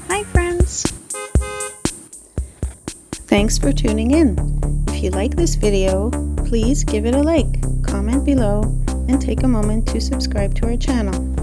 Hi friends! Thanks for tuning in. If you like this video, please give it a like, comment below, and take a moment to subscribe to our channel.